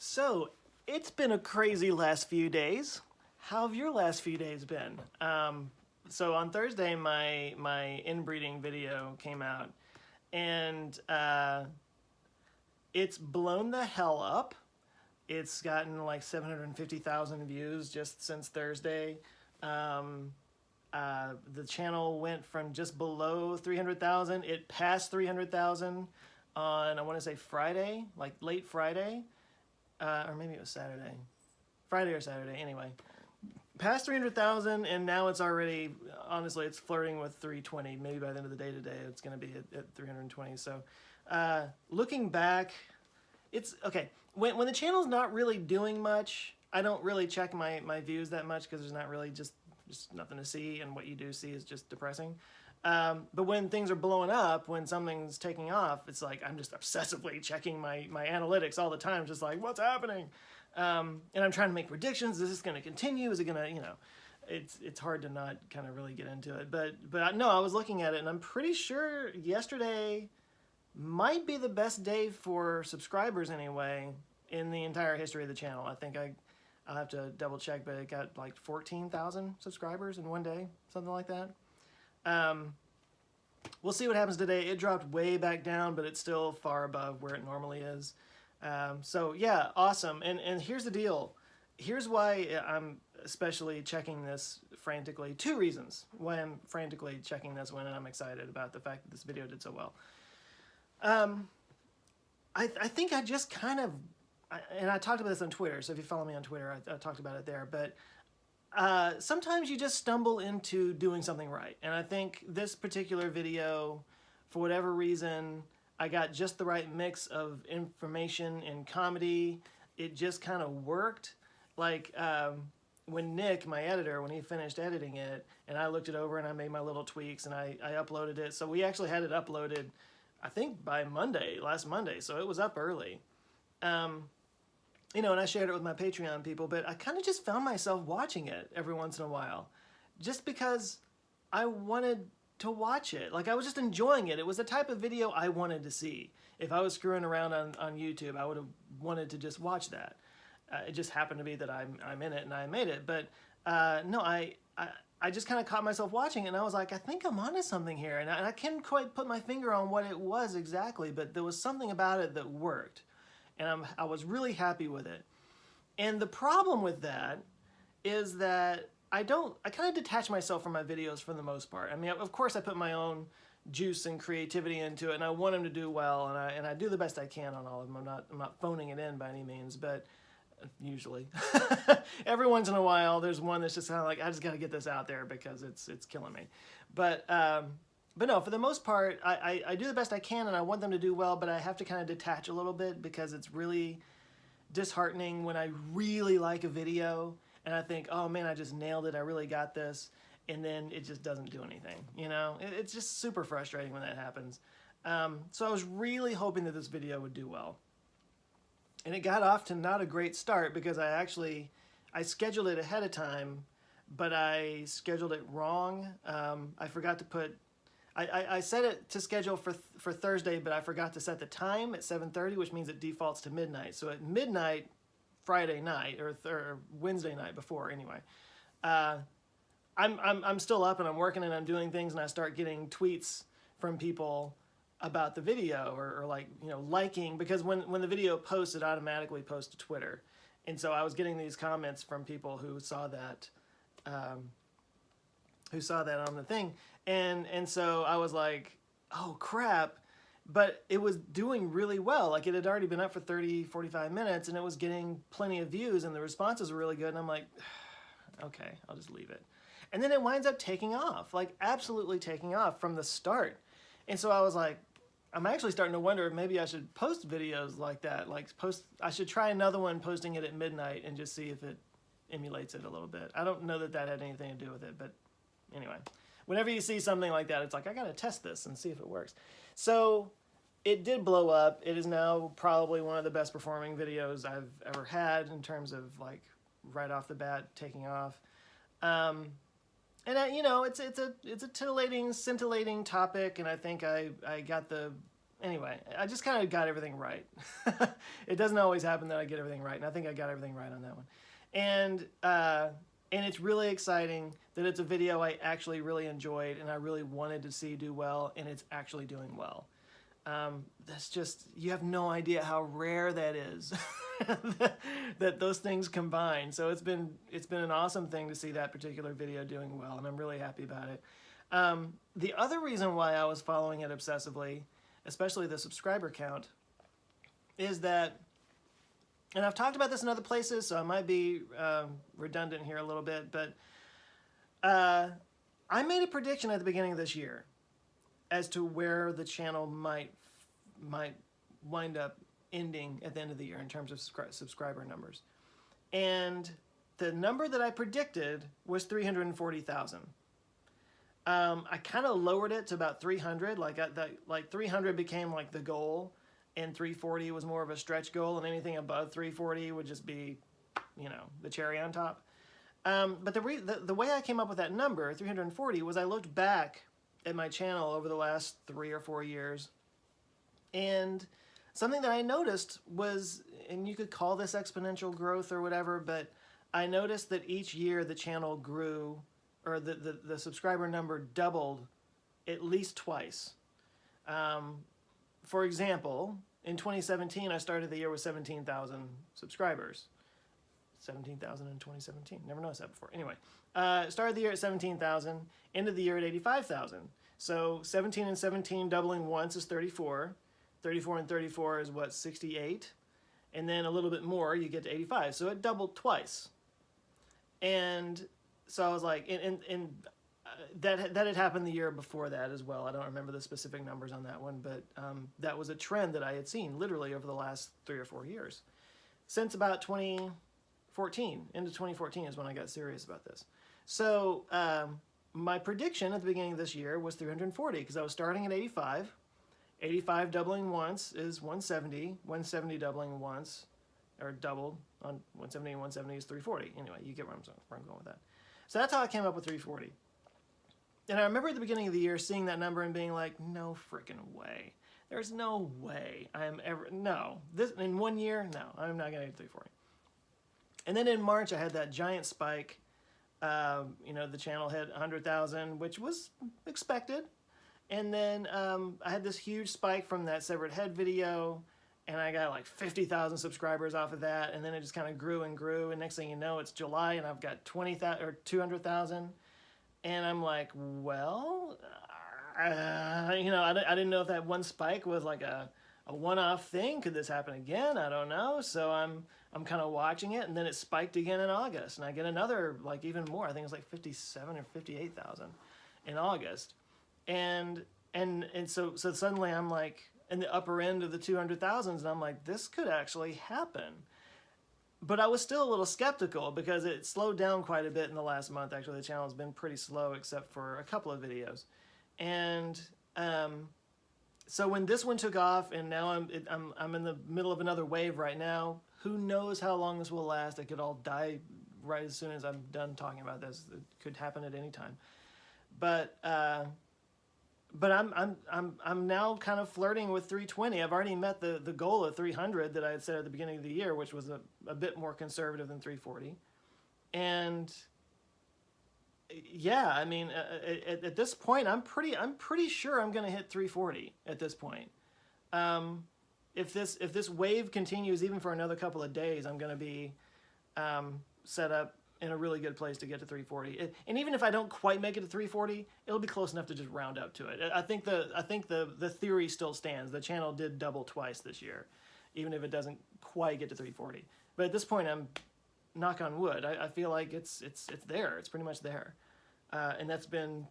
So, it's been a crazy last few days. How have your last few days been? So on Thursday, my inbreeding video came out, and it's blown the hell up. It's gotten like 750,000 views just since Thursday. The channel went from just below 300,000. It passed 300,000 on, I want to say Friday, like late Friday. Or maybe it was Saturday. Friday or Saturday, anyway. Past 300,000, and now it's already, honestly, it's flirting with 320. Maybe by the end of the day today, it's going to be at 320. So, looking back, it's, okay, when the channel's not really doing much, I don't really check my views that much because there's not really just nothing to see, and what you do see is just depressing. But when things are blowing up, when something's taking off, it's like I'm just obsessively checking my analytics all the time, just like, what's happening? And I'm trying to make predictions. Is this going to continue? Is it going to, it's hard to not kind of really get into it. But no, I was looking at it, and I'm pretty sure yesterday might be the best day for subscribers anyway in the entire history of the channel. I think I'll have to double check, but it got like 14,000 subscribers in one day, something like that. We'll see what happens today. It dropped way back down, but it's still far above where it normally is. So yeah, awesome. And here's the deal. Here's why I'm especially checking this frantically. Two reasons why I'm frantically checking this one, and I'm excited about the fact that this video did so well. I think I just kind of, and I talked about this on Twitter, so if you follow me on Twitter, I talked about it there, but sometimes you just stumble into doing something right. And I think this particular video, for whatever reason, I got just the right mix of information and comedy. It just kind of worked. Like when Nick, my editor, when he finished editing it, and I looked it over and I made my little tweaks and I uploaded it. So we actually had it uploaded, I think by Monday, last Monday. So it was up early. And I shared it with my Patreon people, but I kind of just found myself watching it every once in a while, just because I wanted to watch it. Like, I was just enjoying it. It was the type of video I wanted to see. If I was screwing around on YouTube, I would have wanted to just watch that. It just happened to be that I'm in it and I made it. But no, I just kind of caught myself watching it, and I was like, I think I'm onto something here. And I can't quite put my finger on what it was exactly, but there was something about it that worked. And I was really happy with it. And the problem with that is that I kind of detach myself from my videos for the most part. I mean, of course I put my own juice and creativity into it, and I want them to do well, and I do the best I can on all of them. I'm not phoning it in by any means, but usually. Every once in a while there's one that's just kind of like, I just got to get this out there because it's killing me. But no, for the most part, I do the best I can, and I want them to do well, but I have to kind of detach a little bit because it's really disheartening when I really like a video and I think, oh man, I just nailed it, I really got this, and then it just doesn't do anything. It's just super frustrating when that happens. So I was really hoping that this video would do well. And it got off to not a great start because I scheduled it ahead of time, but I scheduled it wrong. I forgot to put, I set it to schedule for Thursday, but I forgot to set the time at 7:30, which means it defaults to midnight. So at midnight, Friday night, or Wednesday night before anyway, I'm still up and I'm working and I'm doing things, and I start getting tweets from people about the video or like, liking, because when the video posts, it automatically posts to Twitter. And so I was getting these comments from people who saw that on the thing. And so I was like, oh crap, but it was doing really well. Like, it had already been up for 30, 45 minutes, and it was getting plenty of views, and the responses were really good. And I'm like, okay, I'll just leave it. And then it winds up taking off, like absolutely taking off from the start. And so I was like, I'm actually starting to wonder if maybe I should post videos like that. I should try another one, posting it at midnight, and just see if it emulates it a little bit. I don't know that had anything to do with it, but anyway, whenever you see something like that, it's like, I gotta test this and see if it works. So it did blow up. It is now probably one of the best performing videos I've ever had in terms of like right off the bat taking off. And it's a titillating, scintillating topic, and I think I got the anyway, I just kind of got everything right. It doesn't always happen that I get everything right, and I think I got everything right on that one. And it's really exciting that it's a video I actually really enjoyed and I really wanted to see do well, and it's actually doing well. That's just, you have no idea how rare that is, that those things combine. So it's been an awesome thing to see that particular video doing well, and I'm really happy about it. The other reason why I was following it obsessively, especially the subscriber count, is that, and I've talked about this in other places, so I might be redundant here a little bit, but I made a prediction at the beginning of this year as to where the channel might wind up ending at the end of the year in terms of subscriber numbers. And the number that I predicted was 340,000. I kind of lowered it to about 300. Like 300 became like the goal, and 340 was more of a stretch goal, and anything above 340 would just be, you know, the cherry on top. But the way I came up with that number, 340, was I looked back at my channel over the last 3 or 4 years, and something that I noticed was, and you could call this exponential growth or whatever, but I noticed that each year the channel grew, or the subscriber number doubled at least twice. For example, in 2017, I started the year with 17,000 subscribers. 17,000 in 2017. Never noticed that before. Anyway, started the year at 17,000, ended the year at 85,000. So 17 and 17 doubling once is 34. 34 and 34 is what, 68? And then a little bit more, you get to 85. So it doubled twice. And so I was like, that had happened the year before that as well. I don't remember the specific numbers on that one, but that was a trend that I had seen literally over the last 3 or 4 years. Since about 2014, into 2014 is when I got serious about this. So my prediction at the beginning of this year was 340, because I was starting at 85. 85 doubling once is 170. 170 doubling once, or doubled on 170 and 170 is 340. Anyway, you get where I'm going with that. So that's how I came up with 340. And I remember at the beginning of the year seeing that number and being like, no freaking way. There's no way I am ever, no. This in 1 year, no, I'm not going to get 340. And then in March, I had that giant spike. You know, the channel hit 100,000, which was expected. And then I had this huge spike from that severed head video, and I got like 50,000 subscribers off of that. And then it just kind of grew and grew. And next thing you know, it's July, and I've got 20,000 or 200,000. And I'm like, well, you know, I didn't know if that one spike was like a one-off thing. Could this happen again? I don't know. So I'm kind of watching it, and then it spiked again in August, and I get another, like, even more. I think it's like 57 or 58,000 in August. And so suddenly I'm like in the upper end of the 200,000s, and I'm like, this could actually happen. But I was still a little skeptical because it slowed down quite a bit in the last month. Actually, the channel has been pretty slow except for a couple of videos. And so when this one took off, and now I'm in the middle of another wave right now. Who knows how long this will last? It could all die right as soon as I'm done talking about this. It could happen at any time. But I'm now kind of flirting with 320. I've already met the goal of 300 that I had set at the beginning of the year, which was a bit more conservative than 340. And yeah, I mean, at this point, I'm pretty sure I'm going to hit 340 at this point. If this wave continues even for another couple of days, I'm going to be set up in a really good place to get to 340. And even if I don't quite make it to 340, it'll be close enough to just round up to it. I think the theory still stands. The channel did double twice this year, even if it doesn't quite get to 340. But at this point, I'm, knock on wood, I feel like it's there. It's pretty much there. And that's been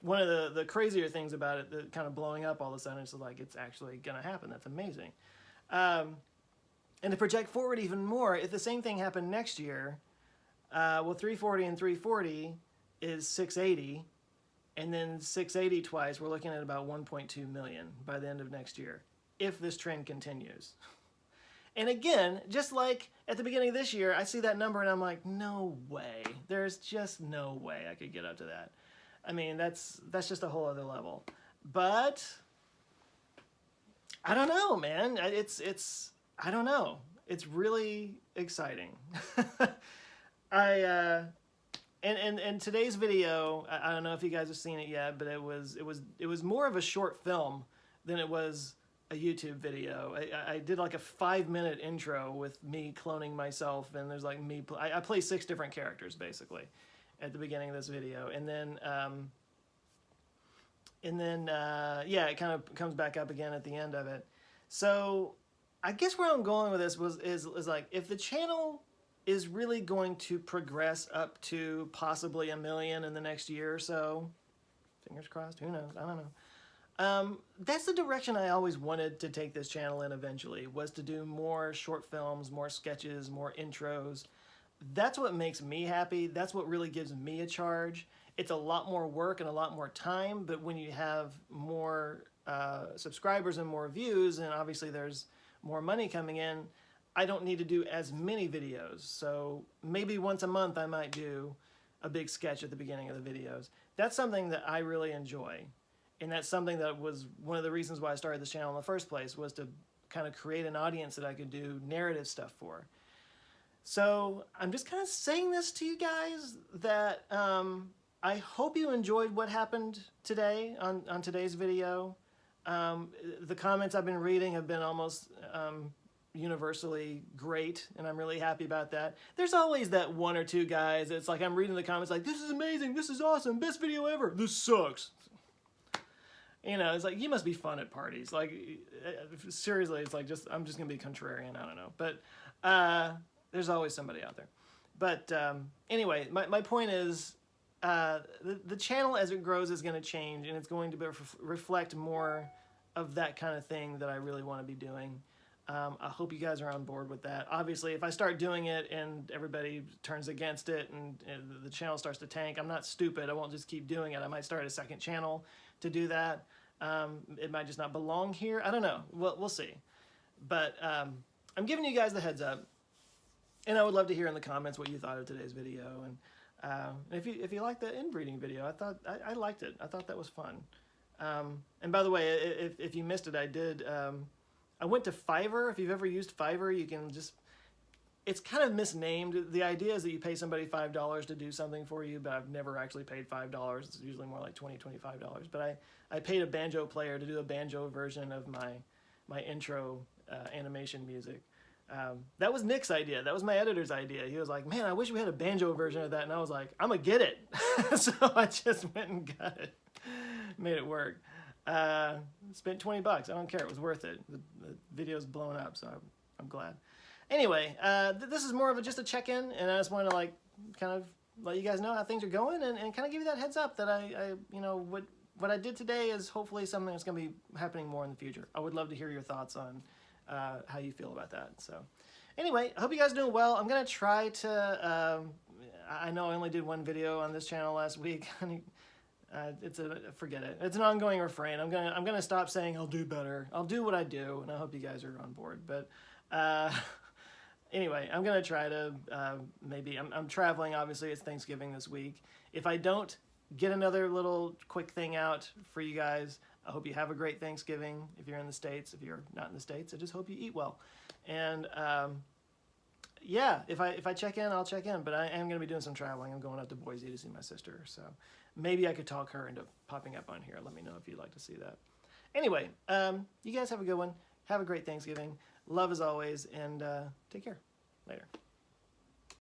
one of the crazier things about it, that kind of blowing up all of a sudden. It's like, it's actually going to happen. That's amazing. And to project forward even more, if the same thing happened next year, well, 340 and 340 is 680, and then 680 twice, we're looking at about 1.2 million by the end of next year, if this trend continues. And again, just like at the beginning of this year, I see that number and I'm like, no way. There's just no way I could get up to that. I mean, that's just a whole other level. But I don't know, man. It's I don't know. It's really exciting. I and today's video, I don't know if you guys have seen it yet, but it was more of a short film than it was a YouTube video. I did like a 5-minute intro with me cloning myself, and there's like me. I play 6 different characters basically at the beginning of this video, and then yeah, it kind of comes back up again at the end of it. So I guess where I'm going with this is like, if the channel is really going to progress up to possibly 1 million in the next year or so, fingers crossed, who knows, I don't know. That's the direction I always wanted to take this channel in eventually, was to do more short films, more sketches, more intros. That's what makes me happy. That's what really gives me a charge. It's a lot more work and a lot more time, but when you have more subscribers and more views, and obviously there's more money coming in, I don't need to do as many videos. So maybe once a month I might do a big sketch at the beginning of the videos. That's something that I really enjoy. And that's something that was one of the reasons why I started this channel in the first place, was to kind of create an audience that I could do narrative stuff for. So I'm just kind of saying this to you guys, that I hope you enjoyed what happened today on today's video. The comments I've been reading have been almost universally great, and I'm really happy about that. There's always that 1 or 2 guys, it's like I'm reading the comments like, this is amazing, this is awesome, best video ever, this sucks. You know, it's like, you must be fun at parties. Like, seriously, it's like, I'm just gonna be contrarian, I don't know. But there's always somebody out there. But anyway, my point is, the channel as it grows is going to change, and it's going to reflect more of that kind of thing that I really want to be doing. I hope you guys are on board with that. Obviously, if I start doing it and everybody turns against it and the channel starts to tank, I'm not stupid. I won't just keep doing it. I might start a second channel to do that. It might just not belong here. I don't know. We'll see. But I'm giving you guys the heads up, and I would love to hear in the comments what you thought of today's video. And if you liked the inbreeding video, I liked it. I thought that was fun. And by the way, if you missed it, I went to Fiverr. If you've ever used Fiverr, you can just, it's kind of misnamed. The idea is that you pay somebody $5 to do something for you, but I've never actually paid $5. It's usually more like $20, $25. But I paid a banjo player to do a banjo version of my intro animation music. That was Nick's idea. That was my editor's idea. He was like, man, I wish we had a banjo version of that. And I was like, I'm gonna get it. So I just went and got it. Made it work. Spent $20. I don't care. It was worth it. The video's blown up, so I'm glad. Anyway, this is more of just a check-in, and I just wanted to like kind of let you guys know how things are going, and kind of give you that heads up that I you know, what I did today is hopefully something that's going to be happening more in the future. I would love to hear your thoughts on how you feel about that. So anyway, I hope you guys are doing well. I'm going to try to, I know I only did 1 video on this channel last week. Forget it. It's an ongoing refrain. I'm gonna stop saying I'll do better. I'll do what I do, and I hope you guys are on board. But anyway, I'm gonna try to maybe I'm traveling. Obviously, it's Thanksgiving this week. If I don't get another little quick thing out for you guys, I hope you have a great Thanksgiving. If you're in the States, if you're not in the States, I just hope you eat well. And yeah, if I check in, I'll check in. But I am going to be doing some traveling. I'm going up to Boise to see my sister. So maybe I could talk her into popping up on here. Let me know if you'd like to see that. Anyway, you guys have a good one. Have a great Thanksgiving. Love as always, and take care. Later.